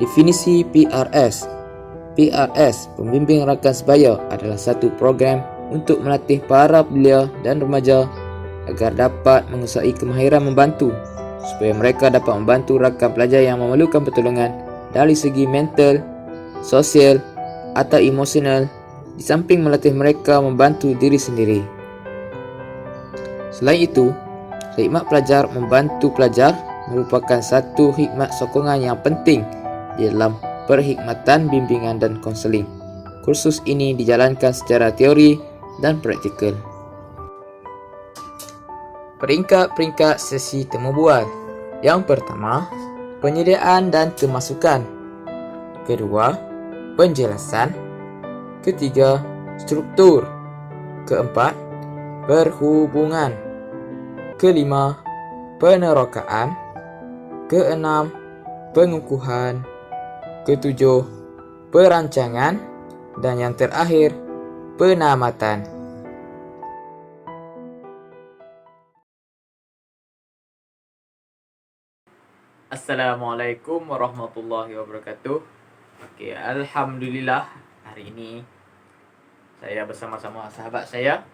Definisi PRS. PRS, Pembimbing Rakan Sebaya, adalah satu program untuk melatih para belia dan remaja agar dapat menguasai kemahiran membantu, supaya mereka dapat membantu rakan pelajar yang memerlukan pertolongan dari segi mental, sosial atau emosional, di samping melatih mereka membantu diri sendiri. Selain itu, khidmat pelajar membantu pelajar merupakan satu khidmat sokongan yang penting di dalam perkhidmatan bimbingan dan konseling. Kursus ini dijalankan secara teori dan praktikal. Peringkat-peringkat sesi temu bual. Yang pertama, penyediaan dan kemasukan. Kedua, penjelasan. Ketiga, struktur. Keempat, perhubungan. Kelima, penerokaan. Keenam, pengukuhan. Ketujuh, perancangan. Dan yang terakhir, penamatan. Assalamualaikum warahmatullahi wabarakatuh. Okey, alhamdulillah hari ini saya bersama-sama sahabat saya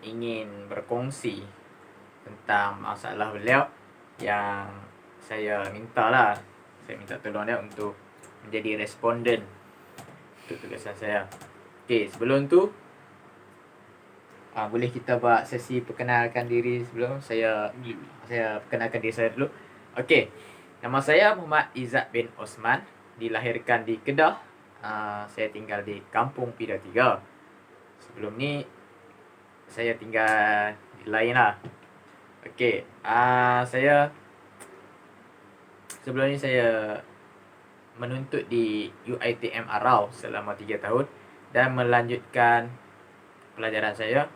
ingin berkongsi tentang masalah beliau yang saya minta tolong dia untuk menjadi responden untuk tugasan saya. Okey, sebelum tu boleh kita buat sesi perkenalkan diri sebelum saya perkenalkan diri saya dulu. Okey, nama saya Muhammad Izzat bin Osman, dilahirkan di Kedah. Saya tinggal di Kampung Pida 3. Sebelum ni saya tinggal di lain lah. Okey, sebelum ni saya menuntut di UiTM Arau selama 3 tahun dan melanjutkan pelajaran saya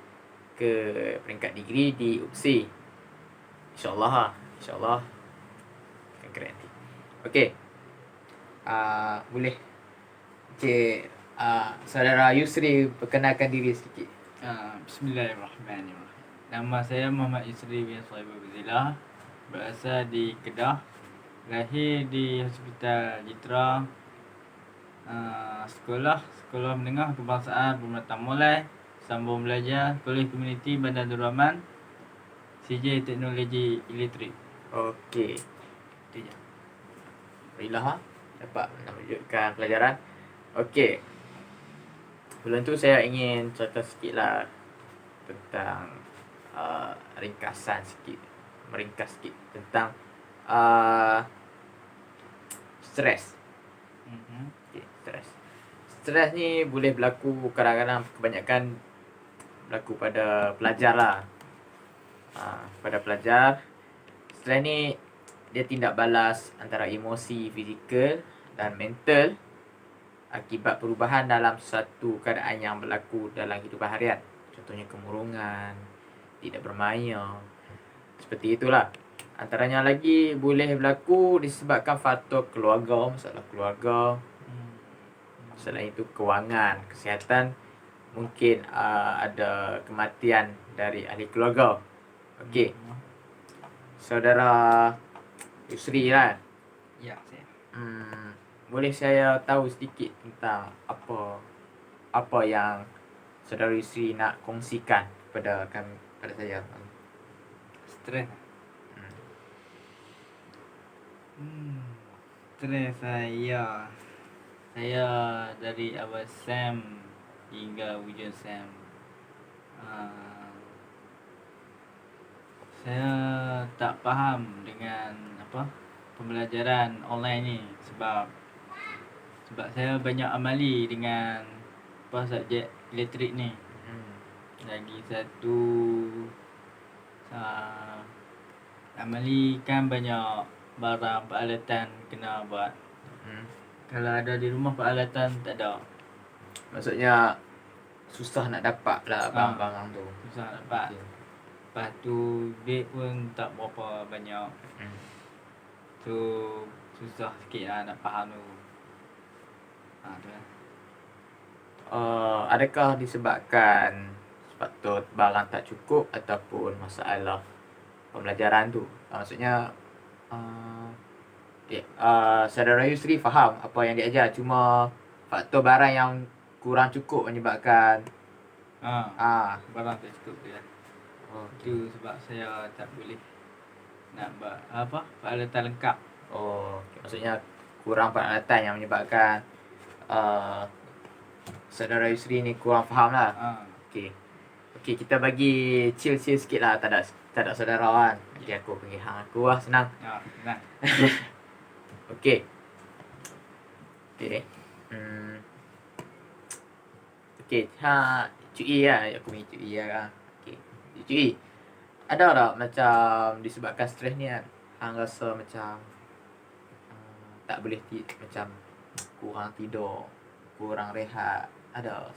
ke peringkat degree di UPSI. InsyaAllah akan keren nanti. Okey, boleh Cik Saudara Yusri perkenalkan diri sedikit. Bismillahirrahmanirrahim. Nama saya Muhammad Yusri bin Saibul Zila, berasal di Kedah, lahir di Hospital Jitra, sekolah menengah kebangsaan Pemerintah Mulai, sambung belajar Kolej Komuniti Bandar Abdul Rahman, CJ Teknologi Elektrik. Okey, itu je. Alhamdulillah dapat melanjutkan pelajaran. Okey, sebelum tu saya ingin cerita sikit lah tentang meringkas sikit tentang stres. Okay, stres ni boleh berlaku kadang-kadang, kebanyakan berlaku pada pelajar lah. Pada pelajar, stres ni dia tindak balas antara emosi fizikal dan mental akibat perubahan dalam satu keadaan yang berlaku dalam kehidupan harian. Contohnya kemurungan, tidak bermaya, seperti itulah. Antaranya lagi boleh berlaku disebabkan faktor keluarga, masalah keluarga. Selain itu kewangan, kesihatan, mungkin ada kematian dari ahli keluarga. Okey, Saudara Yusri lah. Ya, saya. Boleh saya tahu sedikit tentang apa yang Saudara Yusri nak kongsikan pada saya? Stres. Stres saya dari awal SEM hingga hujung SEM. Saya tak faham dengan pembelajaran online ni sebab saya banyak amali dengan subjek elektrik ni. Lagi satu, amali kan banyak barang peralatan kena buat. Kalau ada di rumah peralatan tak ada, Maksudnya susah nak dapat lah barang-barang tu. susah nak dapat. Lepas tu duit pun tak berapa banyak. Tu susah sikit lah nak faham tu. Tu lah. Adakah disebabkan faktor barang tak cukup ataupun masalah pembelajaran tu? Maksudnya Saudara Yusri faham apa yang diajar, cuma faktor barang yang kurang cukup menyebabkan Barang tak cukup dia. Itu sebab saya tak boleh nak buat peralatan lengkap. Maksudnya kurang peralatan yang menyebabkan saudara Yusri ni kurang faham lah. Okey, kita bagi chill sikit lah. Tak ada saudara kan. Nanti aku panggil hang aku lah, senang. Senang. Okey. Okey, Cui lah. Aku panggil Cui lah. Okey. Cui, ada tak macam disebabkan stres ni kan, hang rasa macam tak boleh macam kurang tidur, kurang rehat, ada?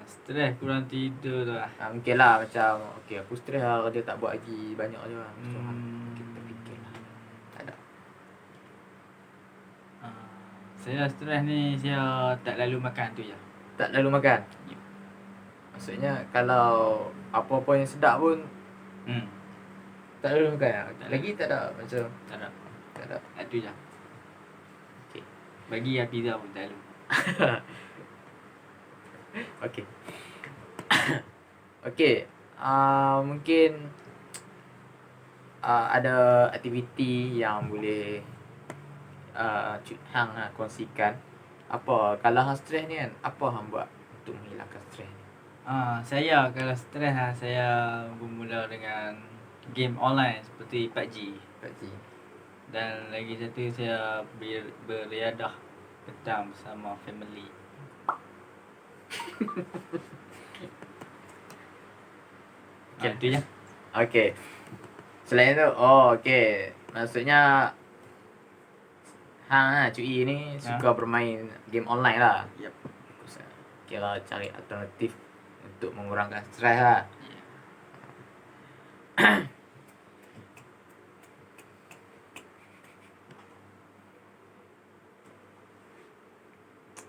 Stres kurang tidur tu lah. Mungkin lah macam aku stres lah, kerja tak buat lagi, banyak je lah. Kita fikir lah. Tak ada. Saya stres ni, saya tak lalu makan tu je. Tak lalu makan? Maksudnya kalau apa-apa yang sedap pun tak lalu makan? Lagi tak ada macam? Tak ada. Tak ada. Itu je. Okey. Bagi yang pizza pun tak lalu. Okey. Okey. Mungkin ada aktiviti yang boleh hang kongsikan. Apa kalau hang stres ni kan, apa hang buat untuk menghilangkan stres ni? Saya kalau stres saya bermula dengan game online seperti PUBG. Dan lagi satu saya beriadah petang bersama family. Itu je. Okey. Selain tu, okey. Maksudnya hang Cui ni suka bermain game online lah. Yep. Kira cari alternatif untuk mengurangkan stres lah.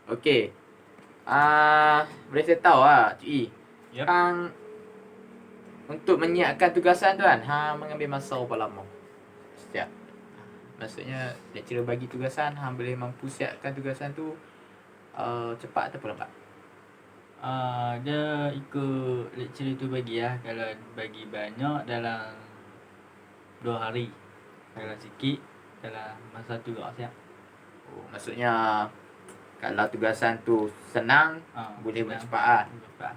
Okey. Boleh saya tahu lah Cui. Yep. Hang untuk menyiapkan tugasan tu kan, hang mengambil masa berapa lama setiap? Maksudnya lecturer bagi tugasan, hang boleh mampu siapkan tugasan tu cepat ataupun lambat? Dia ikut lecturer tu bagi lah. Kalau bagi banyak dalam 2 hari. Kalau sikit dalam masa tu juga siap. Maksudnya kalau tugasan tu senang, boleh buat cepat lah. Cepat.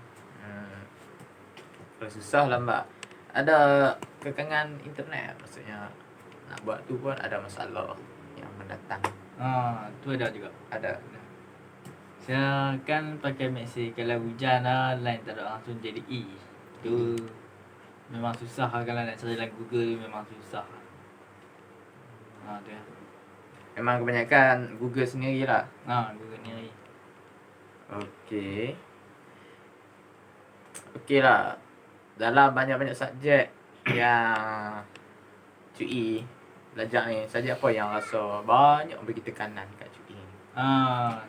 Kalau susah lambat. Ada kekangan internet, maksudnya nak buat tu pun ada masalah yang mendatang. Tu ada juga. Ada. Saya kan pakai Maxi. Kalau hujan lah, line tak ada, langsung jadi E. Tu memang susah lah. Kalau nak cari dalam Google memang susah. Tu ya. Memang kebanyakan Google sendiri lah. Google ni. Okey. Okey lah. Dalam banyak-banyak subjek yang Cui belajar ni, subjek apa yang rasa banyak bagi tekanan kat Cui ni?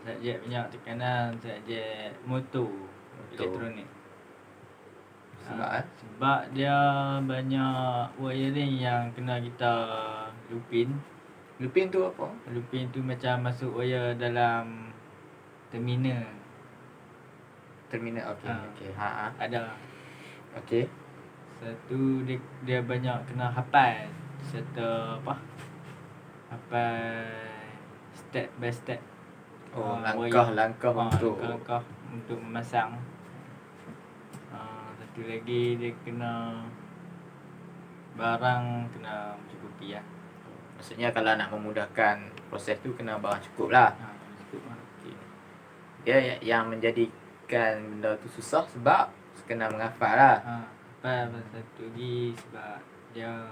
Subjek banyak tekanan, subjek motor elektronik. Sebab dia banyak wiring yang kena kita lupin. Lupin tu apa? Lupin tu macam masuk wire dalam terminal. Terminal, okey. Ada. Okey. Satu dia banyak kena hafal. Satu hafal step by step. Langkah-langkah untuk memasang. Satu lagi dia kena barang kena mencukupi lah. Maksudnya kalau nak memudahkan proses tu kena barang cukup lah. Cukup lah. Okay. Dia yang menjadikan benda tu susah sebab kena menghafal lah. Hafal satu lagi sebab dia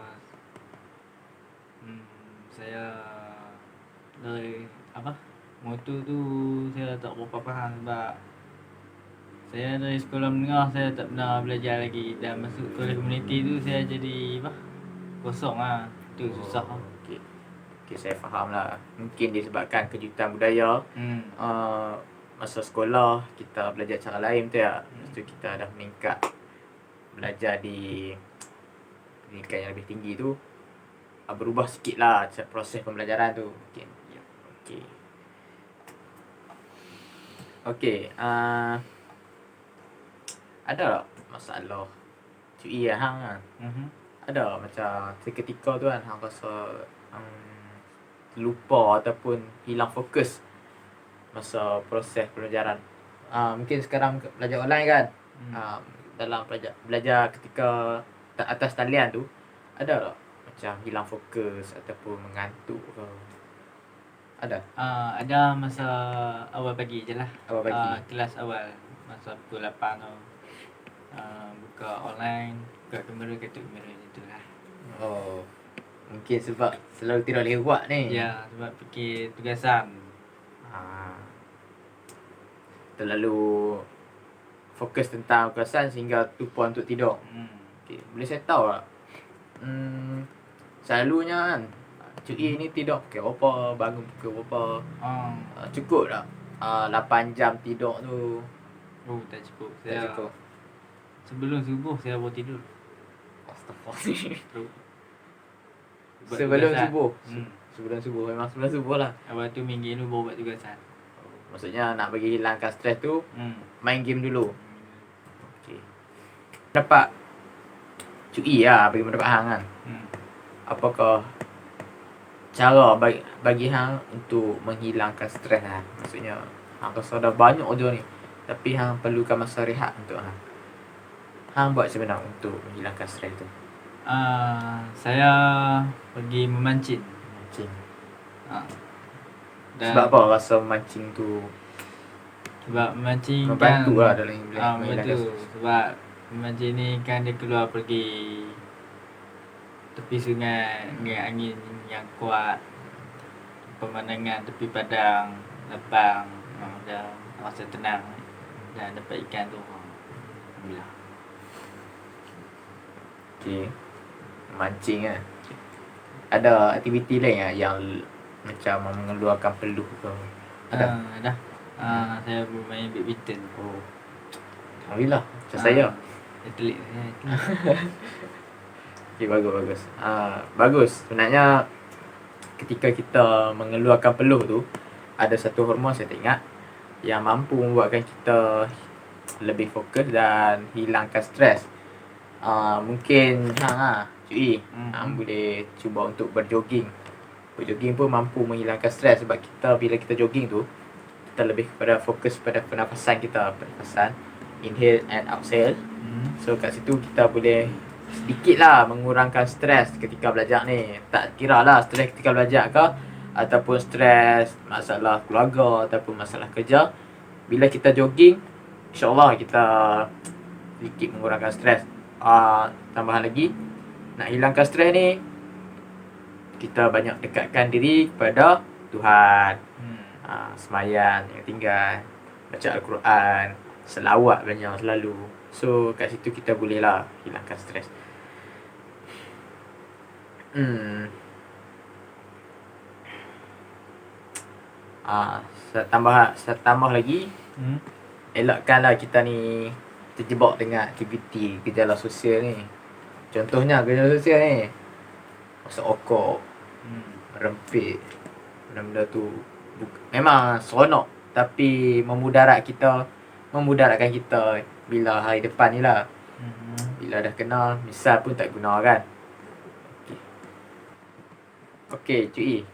saya dari motor tu saya tak berapa faham sebab saya dari sekolah menengah saya tak pernah belajar lagi, dan masuk sekolah komuniti tu saya jadi kosong lah. Tu susah. Okey, saya faham lah. Mungkin disebabkan kejutan budaya. Masa sekolah kita belajar cara lain betul tak? Lepas tu kita dah meningkat belajar di pendidikan yang lebih tinggi tu, berubah sikit lah proses pembelajaran tu. Mungkin. Okey. Okey, ada tak masalah cuy hang kan? Ada macam seketika tu kan hang rasa lupa ataupun hilang fokus masa proses pelajaran. Mungkin sekarang belajar online kan. Dalam belajar ketika atas talian tu ada tak macam hilang fokus ataupun mengantuk ke? Ada. Ada masa awal pagi je lah. Awal pagi. Kelas awal masa pukul 8 tu. Buka online, buka kamera, ketuk kamera macam lah. Oh. Mungkin sebab selalu tidur lewat ni. Ya, sebab fikir tugasan. Terlalu fokus tentang tugasan sehingga lupa untuk tidur. Okay. Boleh saya tahu tak? Selalunya kan cuy ni tidur pukul berapa, bangun pukul berapa? Cukup tak? 8 jam tidur tu. Oh, tak cukup. Tak Saya cukup. sebelum subuh saya baru tidur. Astagfirullah. Buat Sebelum tugasan. subuh. Sebelum subuh, memang sebelum subuh lah. Lepas tu main game dulu baru buat tugasan. Maksudnya nak bagi hilangkan stres tu, main game dulu. Okey. Dapat cuy lah bagi pendapat hang kan. Apakah cara bagi hang untuk menghilangkan stres lah? Maksudnya hang rasa dah banyak je ni, tapi hang perlukan masa rehat untuk hang. Hang buat macam mana untuk menghilangkan stres tu? Saya pergi memancing. Mancing. Dan Sebab apa rasa mancing tu sebab memancing membantu kan, lah dalam menghilangkan betul. stres? Sebab memancing ni kan dia keluar pergi tepi sungai dengan angin yang kuat, pemandangan tepi padang, lapang, dan rasa tenang dan dapat ikan tu. Alhamdulillah. Okey. Mancing kan. Ada aktiviti lain tak yang macam mengeluarkan peluh ke? Ada. Dah. Saya bermain badminton. Oh. Alhamdulillah. Macam saya. Atlet. Okey, bagus. Bagus. Sebenarnya ketika kita mengeluarkan peluh tu, ada satu hormon saya tak ingat yang mampu membuatkan kita lebih fokus dan hilangkan stres. Mungkin cuy, hang boleh cuba untuk berjoging. Berjoging pun mampu menghilangkan stres sebab bila kita jogging tu, kita lebih kepada fokus pada pernafasan kita, pernafasan inhale and exhale. So kat situ kita boleh sedikit lah mengurangkan stres ketika belajar ni. Tak kira lah stres ketika belajar ke ataupun stres masalah keluarga ataupun masalah kerja. Bila kita jogging, insyaAllah kita sedikit mengurangkan stres. Tambahan lagi, nak hilangkan stres ni, kita banyak dekatkan diri kepada Tuhan. Semayan yang tinggal, baca Al-Quran, selawat banyak selalu. So kat situ kita boleh lah hilangkan stres. Tambah lagi, elakkanlah kita ni terjebak dengan aktiviti gejala sosial ni. Contohnya gejala sosial ni, masuk okok, merempit, benda-benda tu memang seronok tapi memudaratkan kita bila hari depan ni lah. Bila dah kenal, misal pun tak guna kan. Okey, cuy.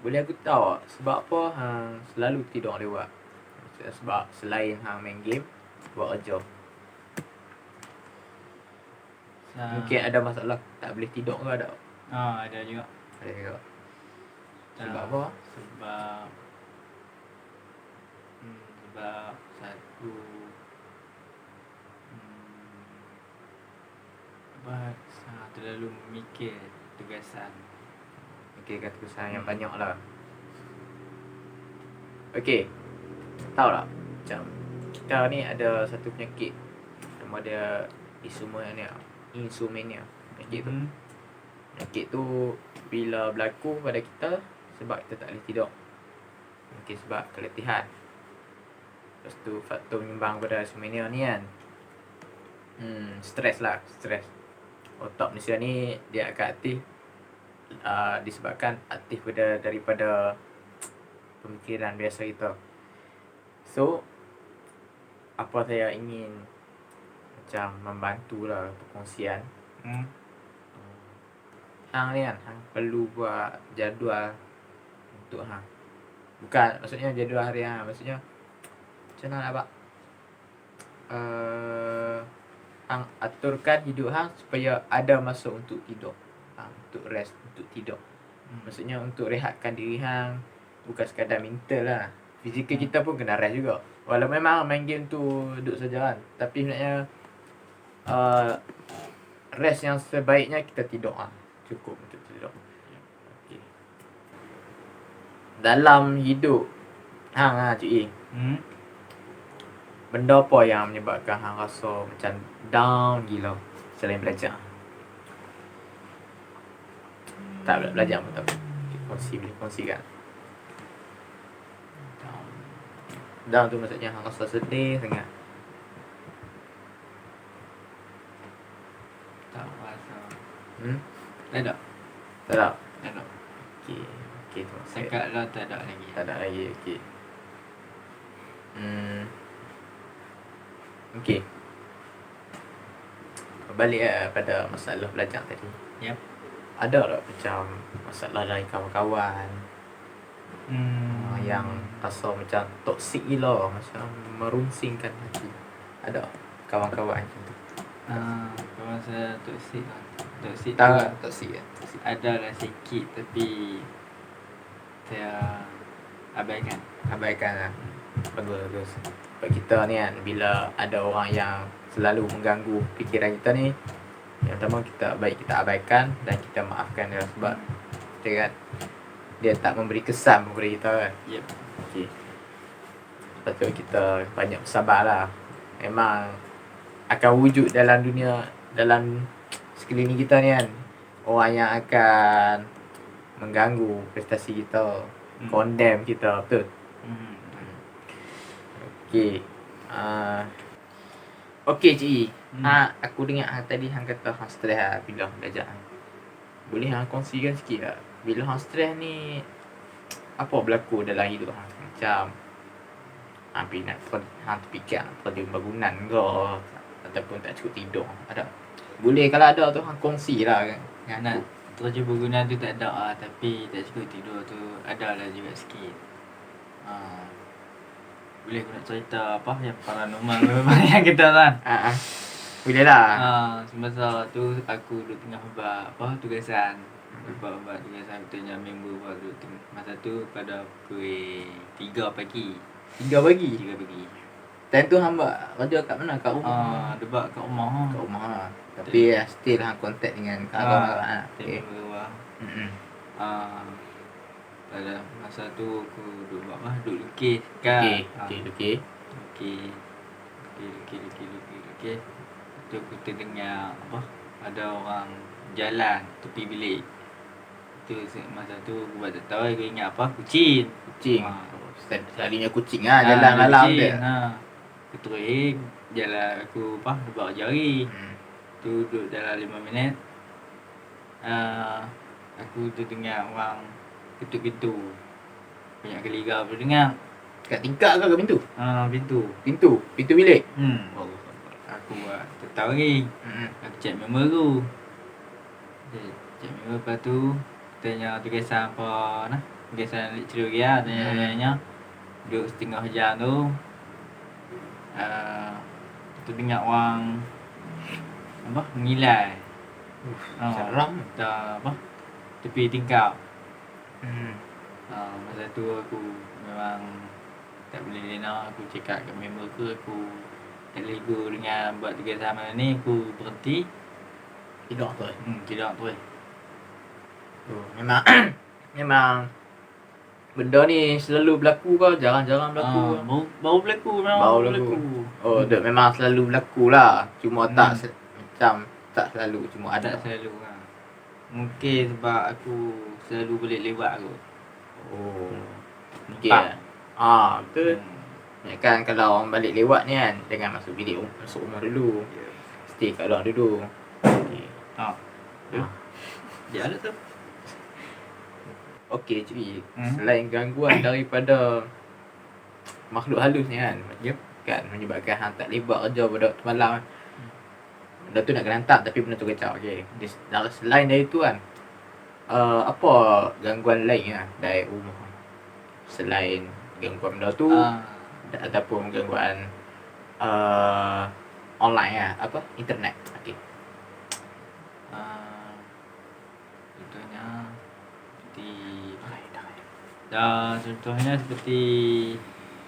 Boleh aku tahu sebab apa hang selalu tidur lewat? Sebab selain hang main game, buat kerja. Mungkin ada masalah tak boleh tidur ke ada? Ada juga. Ada juga. Sebab apa? Sebab satu terlalu memikir tugasan. Fikirkan tugasan yang banyak lah. Okey, tahu tak macam kita ni ada satu penyakit, nama dia insomnia. Penyakit tu Penyakit tu bila berlaku pada kita sebab kita tak boleh tidur. Mungkin sebab keletihan. Lepas tu faktor menyumbang pada insomnia ni kan, stres lah. otak manusia ni dia akan aktif disebabkan aktif daripada pemikiran biasa kita. So apa saya ingin macam membantulah perkongsian. Hang ni kan, hang perlu buat jadual untuk hang. Bukan maksudnya jadual harian, maksudnya macam mana nak buat? Hang aturkan hidup hang supaya ada masa untuk tidur. Untuk rest, untuk tidur. Maksudnya untuk rehatkan diri hang, bukan sekadar mental lah. Fizikal kita pun kena rest juga. Walau memang main game tu duduk saja kan, tapi sebenarnya rest yang sebaiknya kita tidur cukup untuk tidur. Okay. Dalam hidup hang Cik E, benda apa yang menyebabkan hang rasa macam down gila selain belajar? Tak belajar pun tak boleh kongsikan. Down tu maksudnya hang rasa sedih sangat. Tak rasa. Tak ada. Tak ada. Okey tu. Sekat lah tak ada lagi. Tak ada lagi. Okey. Okey. Balik pada masalah belajar tadi. Yep. Ada tak macam masalah dari kawan-kawan yang rasa macam toksik gila, macam merunsingkan hati? Ada kawan-kawan macam tu? Kawan saya toksik lah. Toksik tu Tak toksik kan? Toksik. ada lah sikit, tapi saya abaikan. Abaikan lah. Bagus. Sebab kita ni kan, bila ada orang yang selalu mengganggu fikiran kita ni, yang pertama kita abaikan dan kita maafkan dia. Sebab dia kan, dia tak memberi kesan kepada kita kan. Yep. Okey. Lepas tu kita banyak bersabar lah. Memang akan wujud dalam dunia, dalam sekeliling kita ni kan, orang yang akan mengganggu prestasi kita, condemn kita, betul? Okey. Okey Cik E. Aku dengar tadi hang kata hang stres lah bila belajar. Boleh hang kongsikan sikit tak? Bila hang stres ni, apa berlaku dalam hidup hang? Macam hang terfikir nak terjun bangunan ke, ataupun tak cukup tidur? Ada? Boleh kalau ada tu hang kongsi lah kan? Nak terjun berguna tu tak ada lah, tapi tak cukup tidur tu ada lah juga sikit. Boleh aku nak cerita apa yang paranormal yang kita kan? Boleh lah. Semasa tu aku duduk tengah buat tugasan. Buat tugasan betulnya member buat duduk masa tu pada pukul 3 pagi. 3 pagi? 3 pagi. Time tu hang buat kerja kat mana? Kat rumah? Debat kat rumah. Kat rumah lah. Tapi still hang contact dengan kawan-kawan. Okay. Pada masa tu aku duduk buat duduk lukis kan. Okey. Lukis. Tu aku terdengar ada orang jalan tepi bilik. Tu masa tu aku buat tak tahu, aku ingat kucing. Selalunya kucing jalan malam dia. Aku terus jalan aku buat jari. Tu duduk dalam 5 minit. Aku terdengar orang ketuk pintu. Banyak kali aku dengar. Kat tingkap ke pintu? Pintu. Pintu bilik? Aku tak tahu lagi. Aku cek member aku. Cek member, lepas tu tanya tugasan apa nah. Tugasan lecturer dia tanya. Duduk setengah jam tu. Tu dengar orang mengilai. Seram. Tepi tingkap. Masa tu aku memang tak boleh lena. Aku cakap kat member aku tak lego dengan buat tugasan malam ni. Aku berhenti. Tidur tu. Tidur tu. Memang benda ni selalu berlaku ke? Jarang-jarang berlaku? Baru berlaku. Memang selalu berlaku lah. Cuma tak selalu. Cuma ada. Tak selalu lah. Mungkin sebab aku selalu boleh lewat aku. Mungkin betul. Kan kalau orang balik lewat ni kan, jangan masuk bilik, masuk rumah dulu. Stay kat luar dulu. Ah. Ah. Dia ada tu. Okey cuy, Hmm. selain gangguan daripada makhluk halus ni kan, Yep. kan menyebabkan hang tak boleh buat kerja pada waktu malam kan. Benda tu nak kena hantar tapi benda tu kacau. Okey. Selain dari tu kan, apa gangguan lain lah dari rumah selain gangguan benda tu ataupun gangguan online lah, apa internet. Okey. Contohnya seperti contohnya seperti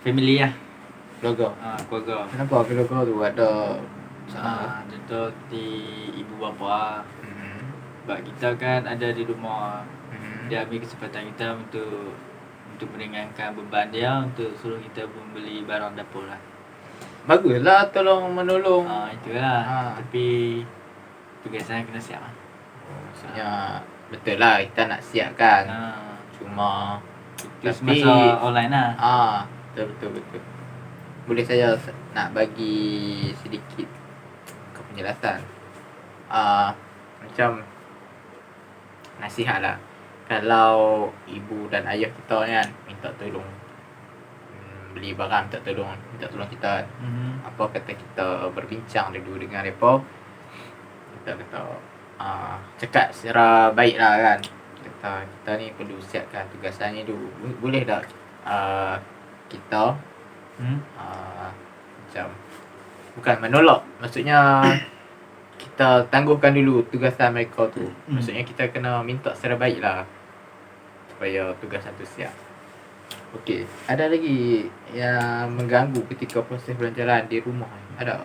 family lah. Keluarga. Keluarga. Kenapa keluarga tu ada Contoh seperti ibu bapa. Sebab kita kan ada di rumah. Dia ambil kesempatan kita untuk meringankan beban dia, untuk suruh kita membeli barang dapur lah. Baguslah tolong menolong. Itulah. Tapi tugasan kena siap lah. Maksudnya betul lah kita nak siapkan. Cuma itu semasa online lah. Betul. Boleh saya nak bagi sedikit penjelasan. Macam nasihat lah. Kalau ibu dan ayah kita ni kan minta tolong beli barang, minta tolong kita kan. Apa kata kita berbincang dulu dengan mereka, kita kata cakap secara baik lah kan. Kita ni perlu siapkan tugasan ni dulu. Boleh tak kita macam bukan menolak, maksudnya kita tangguhkan dulu tugasan mereka tu. Maksudnya kita kena minta secara baik lah supaya tugasan tu siap. Okey, ada lagi yang mengganggu ketika proses berjalan di rumah? Ada?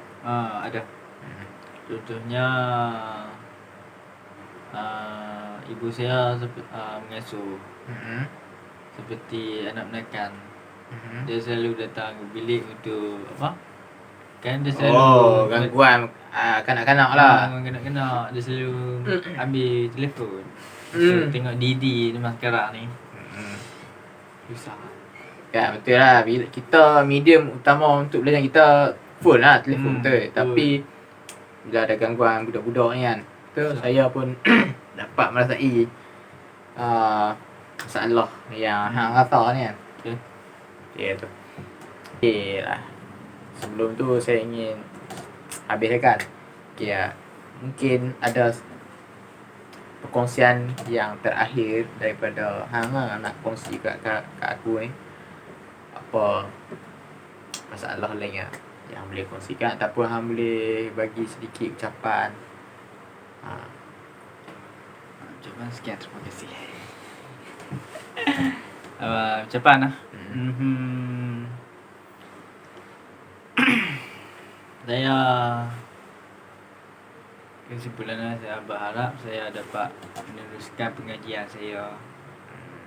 Ada. Contohnya ibu saya mengasuh seperti anak menekan. Dia selalu datang ke bilik untuk apa? Kan dia selalu gangguan kanak-kanak lah. Kanak-kanak dia selalu ambil telefon. Tengok Didi zaman sekarang ni. Susah. Ya betul lah. Bila kita medium utama untuk belajar kita phone lah, telefon betul. Tapi bila ada gangguan budak-budak ni kan, saya pun dapat merasai masalah yang hang rasa ni kan. Okay tu. Okay lah. Sebelum tu saya ingin habiskan. Okay lah. Mungkin ada perkongsian yang terakhir daripada hang lah nak kongsi kat aku ni. Apa masalah lain yang boleh kongsikan ataupun hang boleh bagi sedikit ucapan. Ucapan sekian, terima kasih. Ucapan lah. Saya kesimpulannya saya berharap saya dapat meneruskan pengajian saya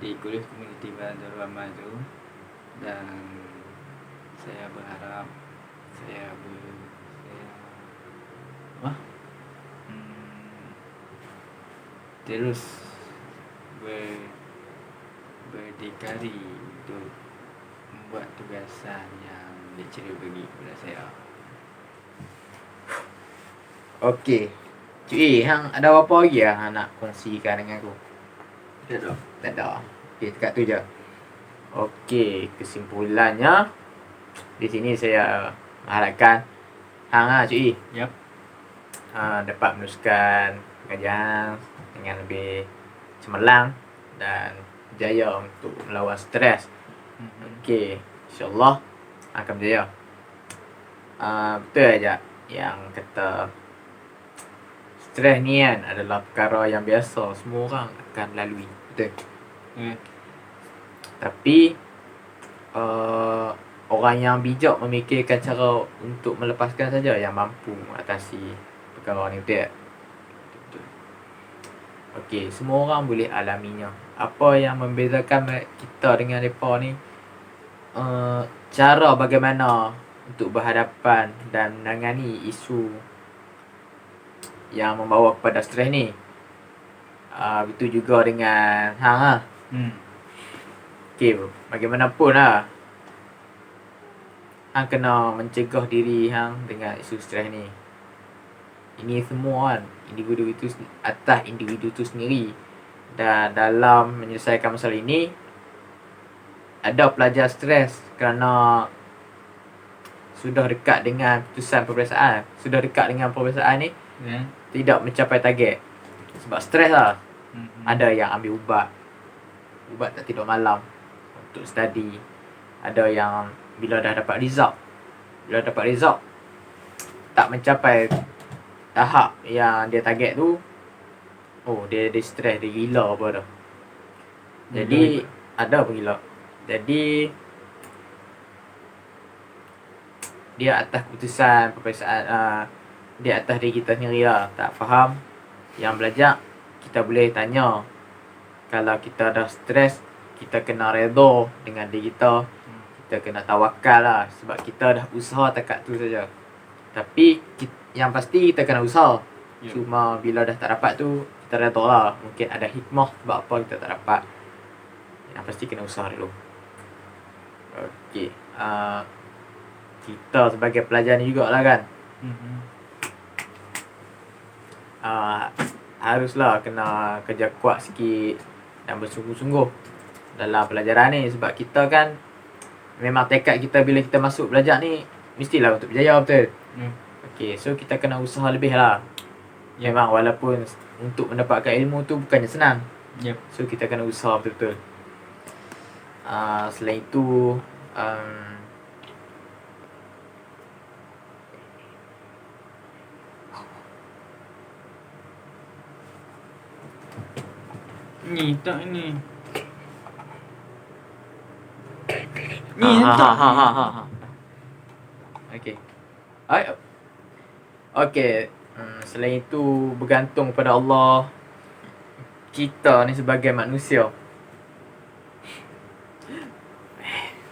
di kuliah komuniti Darul Aman itu, dan saya berharap saya terus berdikari untuk membuat tugasan yang lecturer bagi kepada saya. Okey. Cik hang ada apa lagi hang nak kongsikan dengan aku? Tak ada. Okey, dekat tu je. Okey, kesimpulannya di sini saya mengharapkan hang cik Yep. dapat meneruskan pengajian dengan lebih cemerlang dan jaya untuk melawan stres. Okey, insya-Allah akan berjaya. Betul aja yang kata stres ni kan adalah perkara yang biasa, semua orang akan lalui. Betul. Tapi orang yang bijak memikirkan cara untuk melepaskan saja yang mampu mengatasi perkara ni. Betul tak? Betul. Okey, semua orang boleh alaminya. Apa yang membezakan kita dengan mereka ni, cara bagaimana untuk berhadapan dan menangani isu yang membawa kepada stres ni. Begitu juga dengan hang lah. Okey, bagaimanapun lah, hang kena mencegah diri hang dengan isu stres ni. ini semua kan individu itu atas individu itu sendiri. Dan dalam menyelesaikan masalah ini, ada pelajar stres kerana sudah dekat dengan putusan peperiksaan. Sudah dekat dengan peperiksaan ni Ya. tidak mencapai target. Sebab stres lah. Mhm. Ada yang ambil ubat tak tidur malam untuk study. Ada yang bila dah dapat result tak mencapai tahap yang dia target tu, dia stres, dia gila apa dah. Jadi ada gila. Jadi dia atas keputusan peperiksaan, dia atas diri kita sendiri lah. Tak faham yang belajar, kita boleh tanya. Kalau kita dah stres, kita kena redha dengan diri kita. Kita kena tawakal lah. Sebab kita dah usaha takat tu saja. Tapi yang pasti kita kena usaha. Ya. Cuma bila dah tak dapat tu, kita redha lah. Mungkin ada hikmah sebab apa kita tak dapat. Yang pasti kena usaha dulu. Okey, kita sebagai pelajar ni jugalah kan, Mhm. haruslah kena kerja kuat sikit dan bersungguh-sungguh dalam pelajaran ni. Sebab kita kan memang tekad kita bila kita masuk belajar ni mestilah untuk berjaya, betul? Okey, so kita kena usaha lebih lah. Memang walaupun untuk mendapatkan ilmu tu bukannya senang. Yep. So kita kena usaha betul-betul. Selain itu, Ni tak ni. Ni tak. Okey. Okey, selain itu bergantung pada Allah. Kita ni sebagai manusia.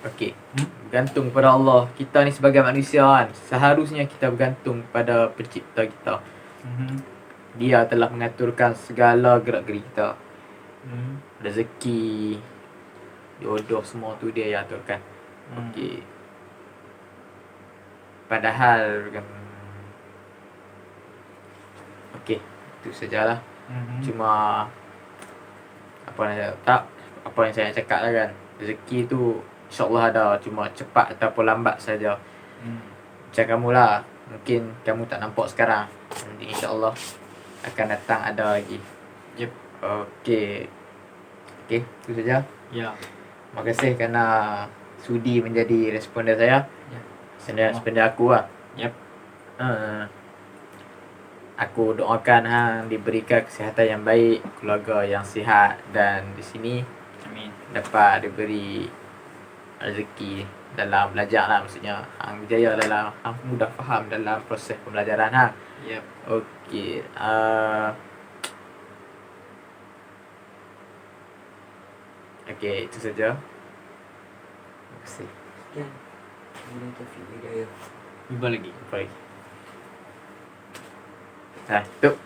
Okey, bergantung pada Allah. Kita ni sebagai manusia kan, seharusnya kita bergantung pada pencipta kita. Mhm. Dia telah mengaturkan segala gerak-gerik kita. Hmm. Rezeki, jodoh, semua tu dia yang aturkan. Okey. Padahal okey, itu sajalah. Cuma apa yang saya cakap lah kan, rezeki tu insya-Allah ada, cuma cepat ataupun lambat saja. Macam kamu lah, mungkin kamu tak nampak sekarang, nanti insya-Allah akan datang ada lagi. Yep. Okey, itu saja. Ya. Terima kasih kerana sudi menjadi responden saya. Ya. Responden aku lah. Yep. Aku doakan hang diberikan kesihatan yang baik, keluarga yang sihat, dan di sini Amin. dapat diberi rezeki dalam belajar lah. Maksudnya hang berjaya dalam, hang mudah faham dalam proses pembelajaran hang. Yep. Okey, okey, itu saja. Terima kasih. Jumpa lagi. Baik. Tutup.